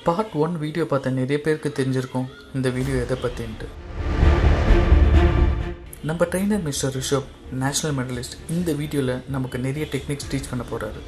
Part 1 video பார்த்த நிறைய பேருக்கு தெரிஞ்சிருக்கும் இந்த வீடியோ எதை பற்றின்ட்டு. நம்ம trainer mister Rishabh national medallist இந்த வீடியோவில் நமக்கு நிறைய டெக்னிக்ஸ் டீச் பண்ண போகிறாரு.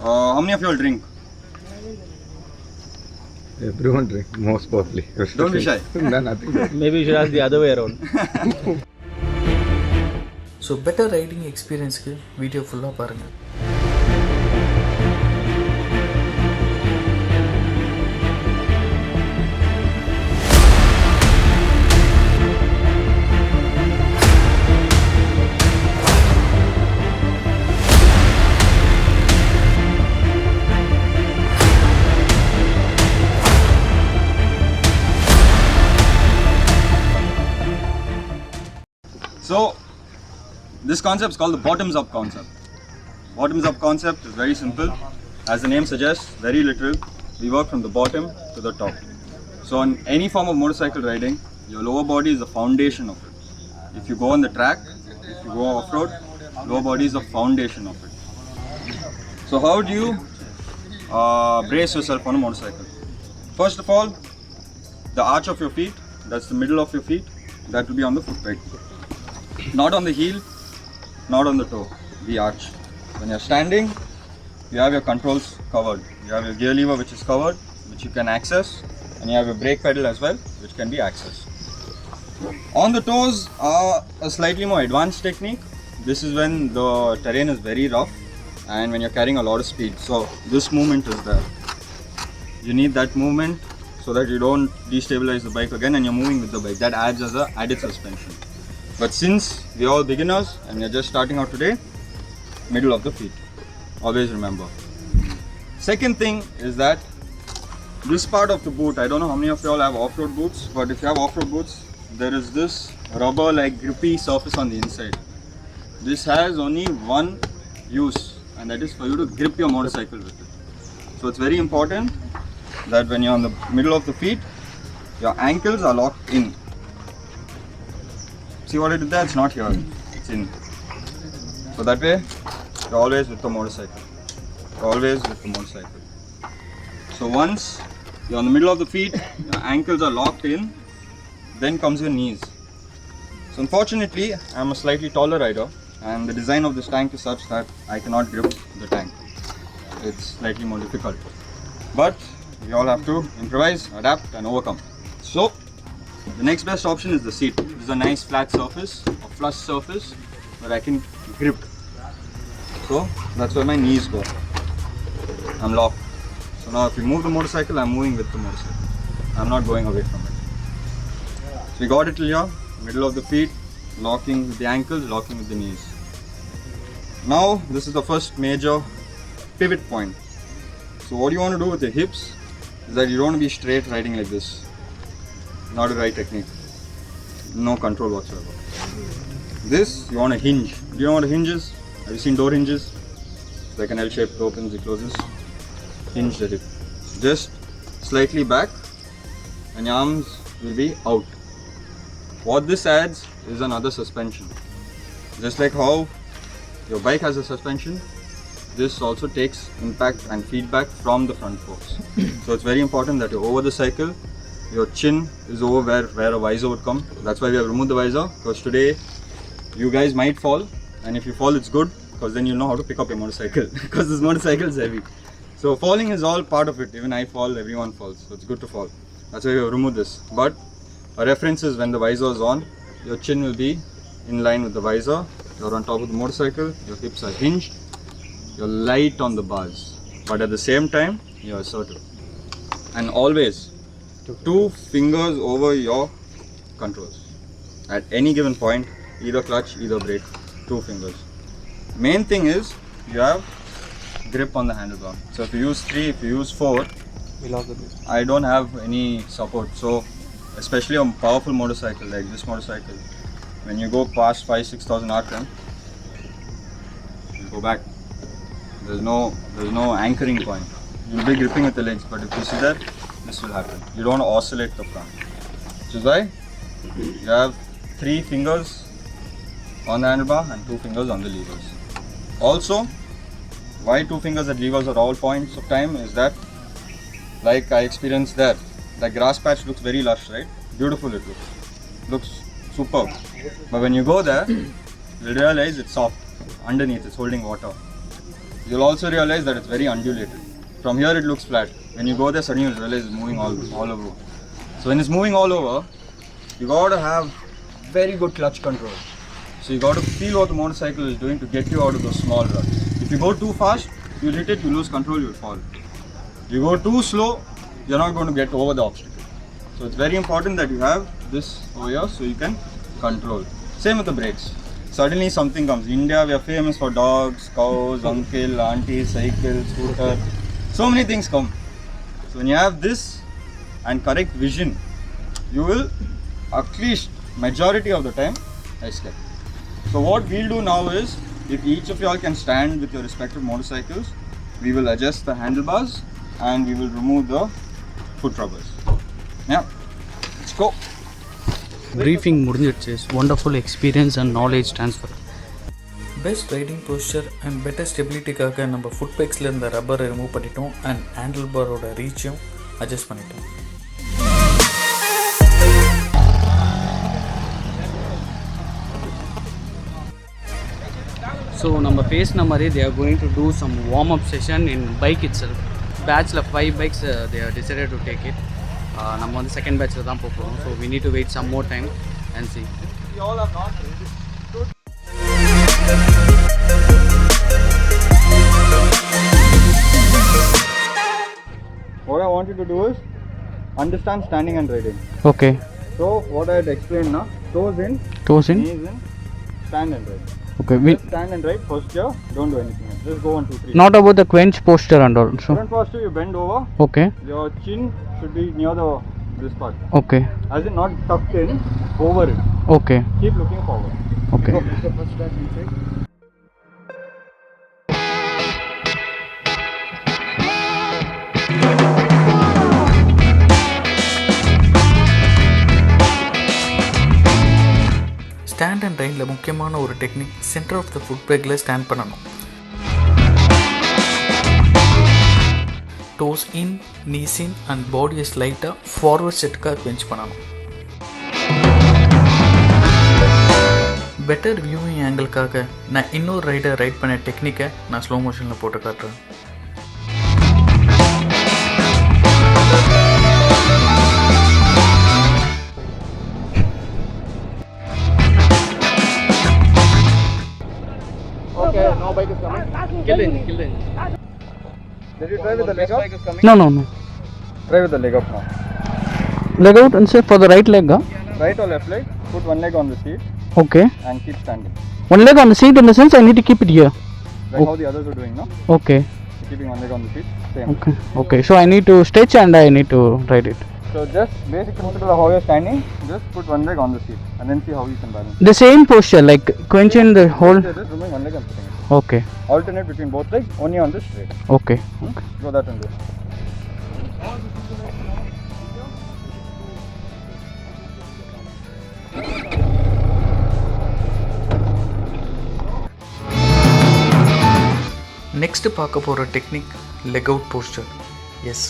How many of you all drink? Everyone drink, most probably. Don't be shy. No, nothing. Maybe you should ask the other way around. So better riding எக்ஸ்பீரியன்ஸ்க்கு video ஃபுல்லாக பாருங்கள். So, this concept is called the bottoms-up concept. Bottoms-up concept is very simple. As the name suggests, very literal. We work from the bottom to the top. So, in any form of motorcycle riding, your lower body is the foundation of it. If you go on the track, if you go off-road, lower body is the foundation of it. So, how do you brace yourself on a motorcycle? First of all, the arch of your feet, that's the middle of your feet, that will be on the foot peg. Not on the heel, not on the toe, the arch. When you're standing, you have your controls covered. You have your gear lever which is covered, which you can access, and you have your brake pedal as well, which can be accessed. On the toes are a slightly more advanced technique. This is when the terrain is very rough and when you're carrying a lot of speed. So this movement is there. You need that movement so that you don't destabilize the bike again and you're moving with the bike. That adds as a added suspension. But since we're all beginners and we're just starting out today, middle of the feet. Always remember. Second thing is that this part of the boot, I don't know how many of you all have off-road boots, but if you have off-road boots, there is this rubber like grippy surface on the inside. This has only one use, and that is for you to grip your motorcycle with it. So it's very important that when you're on the middle of the feet, your ankles are locked in. See what I did there? It's not here, it's in. So that way, you're always with the motorcycle. You're always with the motorcycle. So once you're on the middle of the feet, your ankles are locked in, then comes your knees. So unfortunately, I'm a slightly taller rider and the design of this tank is such that I cannot grip the tank. It's slightly more difficult. But we all have to improvise, adapt and overcome. So, the next best option is the seat. This is a nice flat surface, a flush surface where I can grip. So that's where my knees go. I'm locked. So now if we move the motorcycle, I'm moving with the motorcycle. I'm not going away from it. So we got it till here, middle of the feet, locking with the ankles, locking with the knees. Now this is the first major pivot point. So what you want to do with the hips is that you don't want to be straight riding like this. Not the right technique. No control whatsoever. This, you want a hinge. Do you know what a hinge is? Have you seen door hinges? It's like an L shape, opens, it closes. Hinge the hip. Just slightly back and your arms will be out. What this adds is another suspension. Just like how your bike has a suspension, this also takes impact and feedback from the front forks. So it's very important that you're over the cycle. Your chin is over where a visor would come. That's why we have removed the visor, because today you guys might fall, and if you fall it's good because then you'll know how to pick up your motorcycle because this motorcycle is heavy. So falling is all part of it. Even I fall, everyone falls, so it's good to fall. That's why we have removed this. But a reference is when the visor is on, your chin will be in line with the visor. You're on top of the motorcycle, your hips are hinged, you're light on the bars, but at the same time you're assertive. And always 2 fingers over your controls at any given point, either clutch, either brake, 2 fingers. Main thing is you have grip on the handlebar. So if you use 3, if you use 4, I don't have any support. So especially on powerful motorcycle like this motorcycle, when you go past 5,000-6,000 RPM, you go back. There's no anchoring point. You'll be gripping with the legs, but if you see that, this will happen. You don't want to oscillate the front. Which is why you have 3 fingers on the handlebar and 2 fingers on the levers. Also, why 2 fingers at levers at all points of time is that like I experienced there. The grass patch looks very lush, right? Beautiful it looks superb. But when you go there, you'll realize it's soft. Underneath it's holding water. You'll also realize that it's very undulated. From here it looks flat. When you go there, suddenly you'll realize it's moving all over. So when it's moving all over, you got to have very good clutch control. So you got to feel what the motorcycle is doing to get you out of those small ruts. If you go too fast, you'll hit it, you lose control, you'll fall. You go too slow, you're not going to get over the obstacle. So it's very important that you have this over here so you can control. Same with the brakes. Suddenly something comes. In India, we are famous for dogs, cows, uncle, auntie, cycle, scooter. So many things come. So when you have this and correct vision, you will at least majority of the time escape. So what we'll do now is, if each of y'all can stand with your respective motorcycles, we will adjust the handlebars and we will remove the foot rubbers. Yeah, let's go. Briefing முடிஞ்சிடுச்சு. Wonderful experience and knowledge transfer. Best riding poster and better ஸ்டெபிலிட்டிக்காக நம்ம foot பேக்ஸில் இருந்த ரப்பரை remove பண்ணிட்டோம் and handle பாரோட ரீச்சும் adjust பண்ணிட்டோம். So நம்ம பேசின மாதிரி they are going to do some warm up session in bike itself. Batchல 5 bikes they have decided to take it. நம்ம வந்து செகண்ட் பேட்ச்ல தான் போகிறோம். So we need to wait some more time and see. We all are not ready. What I want you to do is understand standing and riding. Okay. So what I had explained now, toes in, knees in, stand and ride. Okay. Just stand and ride first here, don't do anything else. Just go 1, 2, 3. Not about the quench posture and all. So Front posture, you bend over. okay. Your chin should be near this part. Okay. As in not tucked in, over it. Okay. Keep looking forward. Okay. Go. The first step inside. Stand and ரைடில் முக்கியமான ஒரு technique, centre of the foot பேக்கில் stand பண்ணணும். Toes in, knees in and பாடியை ஸ்லைட்டாக forward செட்டுக்காக bend பண்ணணும். Better viewing ஆங்கிளுக்காக நான் இன்னொரு ரைடர் ரைட் பண்ண டெக்னிக்கை நான் ஸ்லோ மோஷனில் போட்டு காட்டுறேன். Okay, no bike is coming. Kill it. Did you try with the leg up? No. Try with the leg up now. Leg out and say for the right leg. Right or left leg, put one leg on the seat Okay. and keep standing. One leg on the seat in the sense I need to keep it here. Like how the others are doing, no? Okay. Keeping one leg on the seat, same. Okay. So I need to stretch and I need to ride it. So just basic principle of how you're standing, just put one leg on the seat and then see how you can balance. The same posture, like quenching the whole. Just removing one leg and putting it. Okay. Alternate between both legs, only on the straight. Okay. Go that and do. Next பார்க்க போகிற technique leg out posture. Yes,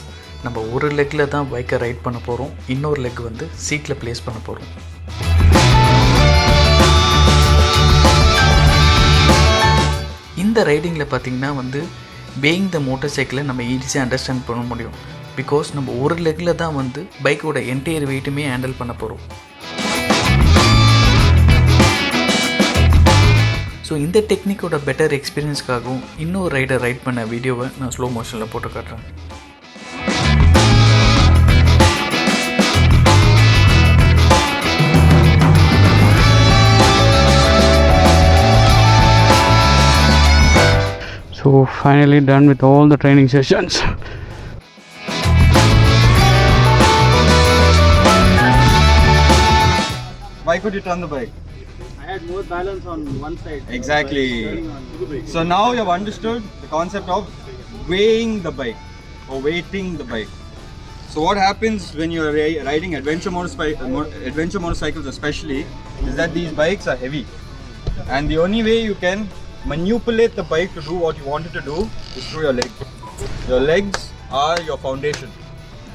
நம்ம ஒரு லெக்கில் தான் பைக்கை right பண்ண போகிறோம், இன்னொரு leg வந்து சீட்டில் ப்ளேஸ் பண்ண போகிறோம். இந்த ரைடிங்கில் பார்த்திங்கன்னா வந்து பேயிங் த மோட்டார் சைக்கிளை நம்ம ஈஸியாக அண்டர்ஸ்டாண்ட் பண்ண முடியும். பிகாஸ் நம்ம ஒரு லெக்கில் தான் வந்து பைக்கோட என்டையர் வெயிட்டுமே ஹேண்டில் பண்ண போகிறோம். ஸோ இந்த டெக்னிக்கோட பெட்டர் எக்ஸ்பீரியன்ஸ்க்காகவும் இன்னொரு ரைடர் ரைட் பண்ண வீடியோவை நான் ஸ்லோ மோஷனில் போட்டு காட்டுறேன். So finally done with all the training sessions. Why could you turn the bike? I had more balance on one side. Exactly. So now you have understood the concept of weighing the bike or weighting the bike. So what happens when you're riding adventure motorcycles especially is that these bikes are heavy, and the only way you can manipulate the bike to do what you want it to do is through your legs. Your legs are your foundation.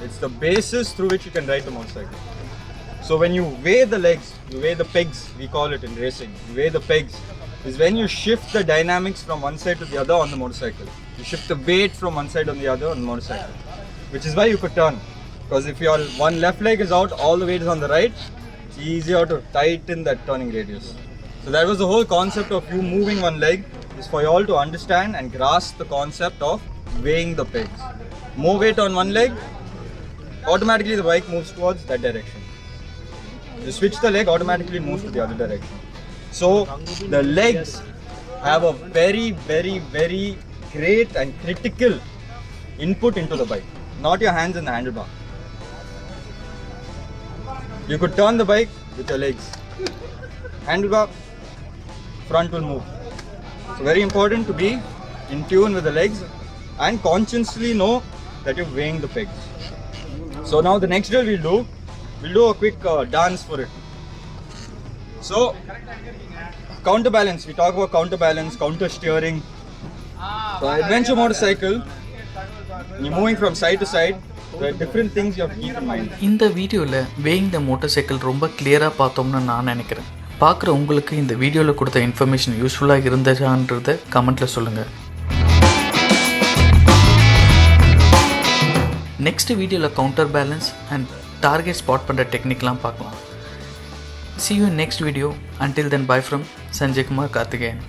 It's the basis through which you can ride the motorcycle. So when you weigh the legs, you weigh the pegs, we call it in racing. You weigh the pegs is when you shift the dynamics from one side to the other on the motorcycle. You shift the weight from one side on the other on the motorcycle, which is why you could turn. Because if your one left leg is out, all the weight is on the right, it's easier to tighten that turning radius. So that was the whole concept of you moving one leg, is for you all to understand and grasp the concept of weighing the pegs. More weight on one leg, automatically the bike moves towards that direction. You switch the leg, automatically it moves to the other direction. So the legs have a very, very, very great and critical input into the bike, not your hands and the handlebar. You could turn the bike with your legs. Handlebar, front will move. So very important to be in tune with the legs and consciously know that you're weighing the pegs. So now the next drill we'll do a quick dance for it. So counterbalance, we talk about counterbalance, counter steering. So adventure motorcycle, you're moving from side to side. There are different things you have to keep in mind. இந்த வீடியோவில் weighing the motorcycle ரொம்ப கிளியராக பார்த்தோம்னு நான் நினைக்கிறேன். பார்க்குற உங்களுக்கு இந்த வீடியோவில் கொடுத்த இன்ஃபர்மேஷன் யூஸ்ஃபுல்லாக இருந்துச்சான்றதை கமெண்ட்டில் சொல்லுங்கள். நெக்ஸ்ட் வீடியோவில் counter balance and target spot பண்ணுற டெக்னிக்லாம் பார்க்கலாம். See you in next video. Until then, bye from Sanjay Kumar Karthikeyan.